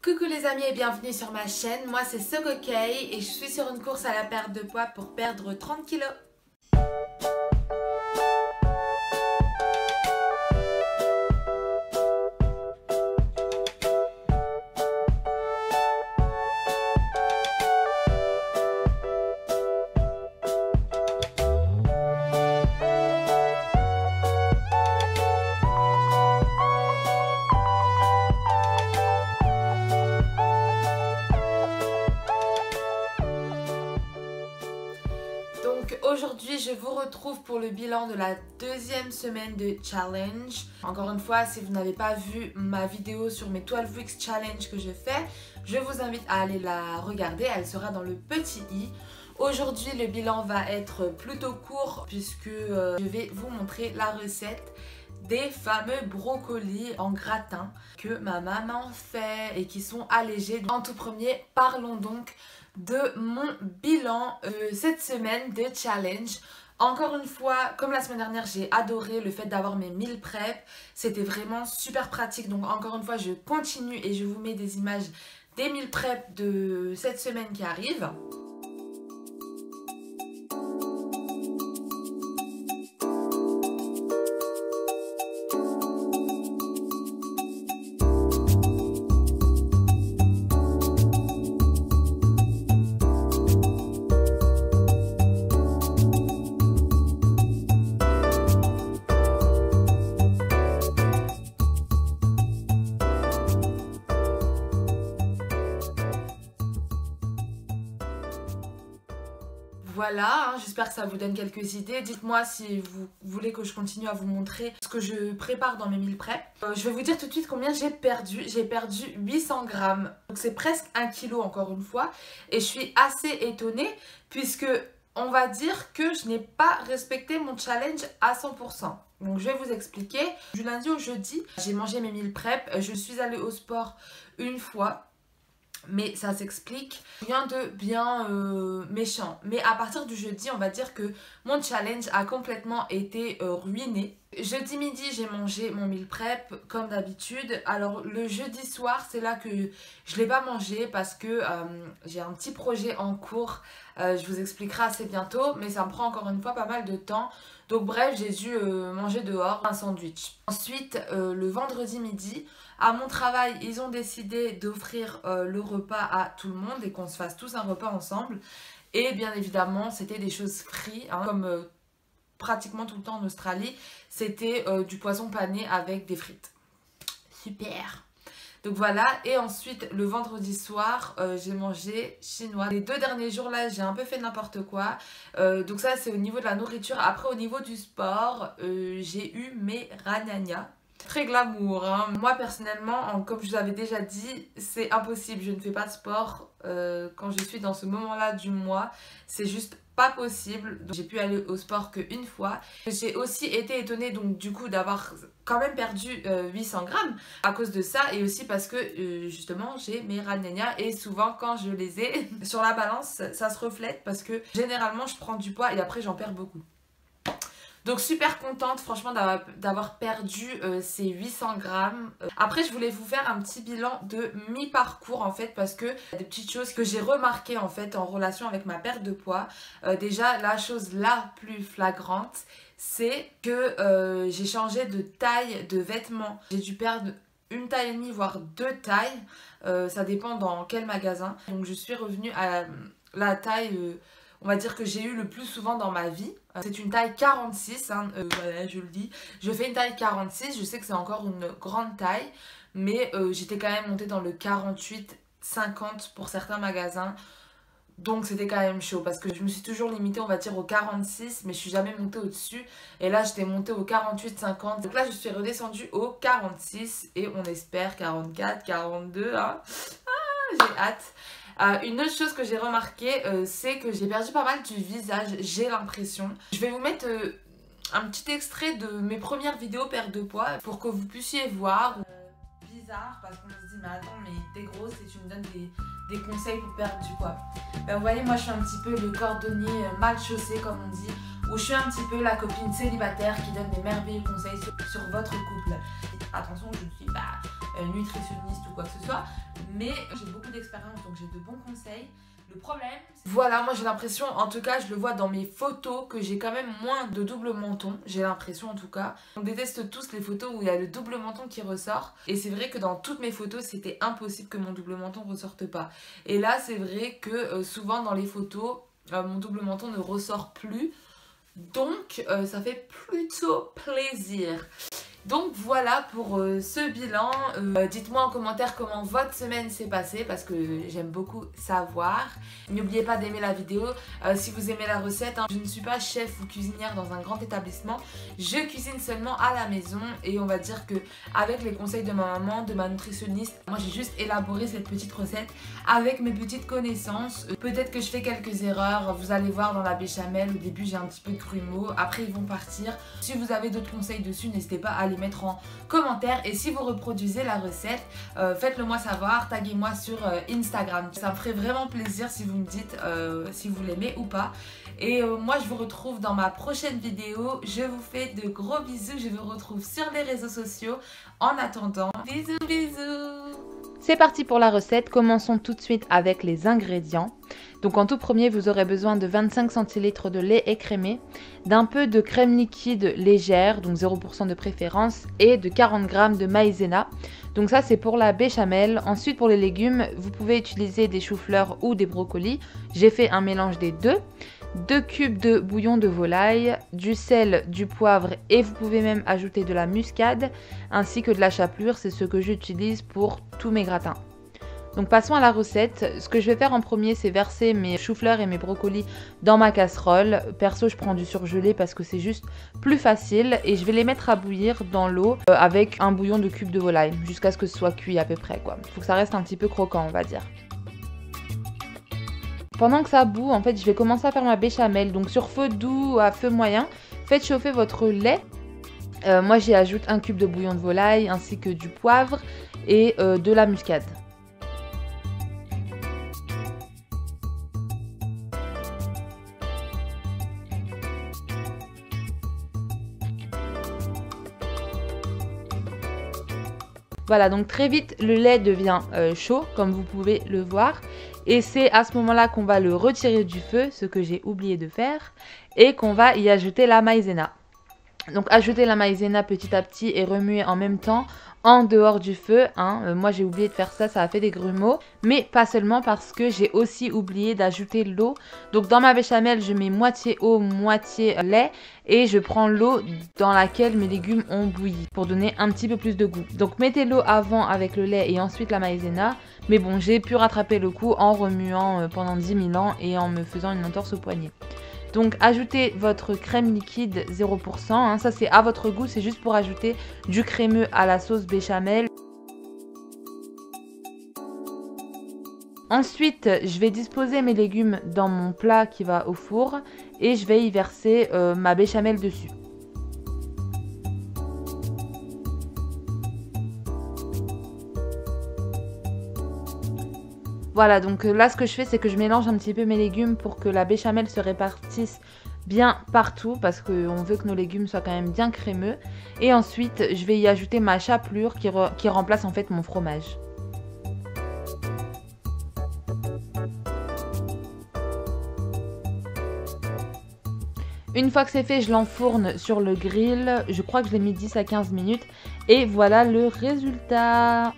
Coucou les amis et bienvenue sur ma chaîne, moi c'est Sogokay et je suis sur une course à la perte de poids pour perdre 30 kilos. Donc aujourd'hui je vous retrouve pour le bilan de la deuxième semaine de challenge. Encore une fois, si vous n'avez pas vu ma vidéo sur mes 12 weeks challenge que je fais, je vous invite à aller la regarder, elle sera dans le petit i. Aujourd'hui le bilan va être plutôt court puisque je vais vous montrer la recette des fameux brocolis en gratin que ma maman fait et qui sont allégés. En tout premier, parlons donc de mon bilan cette semaine de challenge. Encore une fois, comme la semaine dernière, j'ai adoré le fait d'avoir mes meal prep. C'était vraiment super pratique. Donc encore une fois, je continue et je vous mets des images des meal prep de cette semaine qui arrive. Voilà, j'espère que ça vous donne quelques idées. Dites-moi si vous voulez que je continue à vous montrer ce que je prépare dans mes meal prep. Je vais vous dire tout de suite combien j'ai perdu. J'ai perdu 800 grammes. Donc c'est presque 1 kg encore une fois. Et je suis assez étonnée puisque on va dire que je n'ai pas respecté mon challenge à 100%. Donc je vais vous expliquer. Du lundi au jeudi, j'ai mangé mes meal prep. Je suis allée au sport une fois. Mais ça s'explique, rien de bien méchant. Mais à partir du jeudi, on va dire que mon challenge a complètement été ruiné. Jeudi midi, j'ai mangé mon meal prep comme d'habitude. Alors le jeudi soir, c'est là que je ne l'ai pas mangé parce que j'ai un petit projet en cours. Je vous expliquerai assez bientôt, mais ça me prend encore une fois pas mal de temps. Donc bref, j'ai dû manger dehors un sandwich. Ensuite, le vendredi midi, à mon travail, ils ont décidé d'offrir le repas à tout le monde et qu'on se fasse tous un repas ensemble. Et bien évidemment, c'était des choses frites, comme pratiquement tout le temps en Australie. C'était du poisson pané avec des frites. Super! Donc voilà, et ensuite le vendredi soir, j'ai mangé chinois. Les 2 derniers jours là, j'ai un peu fait n'importe quoi. Donc ça, c'est au niveau de la nourriture. Après, au niveau du sport, j'ai eu mes ragnagnas. Très glamour, Moi personnellement, comme je vous avais déjà dit, c'est impossible. Je ne fais pas de sport quand je suis dans ce moment-là du mois. C'est juste pas possible. J'ai pu aller au sport qu'une fois. J'ai aussi été étonnée donc du coup d'avoir quand même perdu 800 grammes à cause de ça et aussi parce que justement j'ai mes ragnagnas et souvent quand je les ai sur la balance ça se reflète parce que généralement je prends du poids et après j'en perds beaucoup. Donc super contente franchement d'avoir perdu ces 800 grammes. Après je voulais vous faire un petit bilan de mi-parcours en fait parce que des petites choses que j'ai remarquées en fait en relation avec ma perte de poids. Déjà la chose la plus flagrante c'est que j'ai changé de taille de vêtements. J'ai dû perdre une taille et demie voire 2 tailles. Ça dépend dans quel magasin. Donc je suis revenue à la taille... on va dire que j'ai eu le plus souvent dans ma vie. C'est une taille 46, voilà, je le dis. Je fais une taille 46, je sais que c'est encore une grande taille, mais j'étais quand même montée dans le 48, 50 pour certains magasins. Donc c'était quand même chaud parce que je me suis toujours limitée, on va dire, au 46, mais je suis jamais montée au-dessus. Et là, j'étais montée au 48, 50. Donc là, je suis redescendue au 46 et on espère 44, 42. J'ai hâte. Une autre chose que j'ai remarqué, c'est que j'ai perdu pas mal du visage, j'ai l'impression. Je vais vous mettre un petit extrait de mes premières vidéos perte de poids pour que vous puissiez voir. Bizarre parce qu'on se dit mais attends mais t'es grosse et tu me donnes des conseils pour perdre du poids. Ben vous voyez, moi je suis un petit peu le cordonnier mal chaussé comme on dit, où je suis un petit peu la copine célibataire qui donne des merveilleux conseils sur votre couple. Attention, je ne suis pas nutritionniste ou quoi que ce soit, mais j'ai beaucoup d'expérience donc j'ai de bons conseils. Le problème, voilà, moi j'ai l'impression, en tout cas je le vois dans mes photos, que j'ai quand même moins de double menton, j'ai l'impression en tout cas. On déteste tous les photos où il y a le double menton qui ressort, et c'est vrai que dans toutes mes photos c'était impossible que mon double menton ressorte pas. Et là c'est vrai que souvent dans les photos, mon double menton ne ressort plus, donc ça fait plutôt plaisir. Donc voilà pour ce bilan. Dites-moi en commentaire comment votre semaine s'est passée parce que j'aime beaucoup savoir. N'oubliez pas d'aimer la vidéo si vous aimez la recette. Je ne suis pas chef ou cuisinière dans un grand établissement. Je cuisine seulement à la maison et on va dire que avec les conseils de ma maman, de ma nutritionniste, moi j'ai juste élaboré cette petite recette avec mes petites connaissances. Peut-être que je fais quelques erreurs. Vous allez voir dans la béchamel, au début j'ai un petit peu de grumeaux. Après ils vont partir. Si vous avez d'autres conseils dessus, n'hésitez pas à les mettre en commentaire, et si vous reproduisez la recette, faites-le moi savoir, taguez-moi sur Instagram. Ça me ferait vraiment plaisir si vous me dites si vous l'aimez ou pas. Et moi je vous retrouve dans ma prochaine vidéo. Je vous fais de gros bisous, je vous retrouve sur les réseaux sociaux. En attendant, bisous bisous. C'est parti pour la recette, commençons tout de suite avec les ingrédients. Donc en tout premier, vous aurez besoin de 25 centilitres de lait écrémé, d'un peu de crème liquide légère, donc 0% de préférence, et de 40 g de maïzena. Donc ça c'est pour la béchamel. Ensuite pour les légumes, vous pouvez utiliser des choux-fleurs ou des brocolis. J'ai fait un mélange des deux. 2 cubes de bouillon de volaille, du sel, du poivre et vous pouvez même ajouter de la muscade ainsi que de la chapelure, c'est ce que j'utilise pour tous mes gratins. Donc passons à la recette. Ce que je vais faire en premier, c'est verser mes choux-fleurs et mes brocolis dans ma casserole. Perso, je prends du surgelé parce que c'est juste plus facile et je vais les mettre à bouillir dans l'eau avec un bouillon de cubes de volaille jusqu'à ce que ce soit cuit à peu près quoi. Il faut que ça reste un petit peu croquant, on va dire. Pendant que ça bout, en fait, je vais commencer à faire ma béchamel. Donc sur feu doux à feu moyen, faites chauffer votre lait. Moi, j'y ajoute un cube de bouillon de volaille ainsi que du poivre et de la muscade. Voilà, donc très vite, le lait devient chaud, comme vous pouvez le voir. Et c'est à ce moment-là qu'on va le retirer du feu, ce que j'ai oublié de faire, et qu'on va y ajouter la maïzena. Donc ajouter la maïzena petit à petit et remuer en même temps en dehors du feu. Moi j'ai oublié de faire ça, ça a fait des grumeaux. Mais pas seulement parce que j'ai aussi oublié d'ajouter l'eau. Donc dans ma béchamel, je mets moitié eau, moitié lait. Et je prends l'eau dans laquelle mes légumes ont bouilli pour donner un petit peu plus de goût. Donc mettez l'eau avant avec le lait et ensuite la maïzena. Mais bon, j'ai pu rattraper le coup en remuant pendant 10 000 ans et en me faisant une entorse au poignet. Donc ajoutez votre crème liquide 0%, ça c'est à votre goût, c'est juste pour ajouter du crémeux à la sauce béchamel. Ensuite, je vais disposer mes légumes dans mon plat qui va au four et je vais y verser ma béchamel dessus. Voilà, donc là ce que je fais c'est que je mélange un petit peu mes légumes pour que la béchamel se répartisse bien partout parce qu'on veut que nos légumes soient quand même bien crémeux. Et ensuite je vais y ajouter ma chapelure qui remplace en fait mon fromage. Une fois que c'est fait, je l'enfourne sur le grill. Je crois que je l'ai mis 10 à 15 minutes. Et voilà le résultat.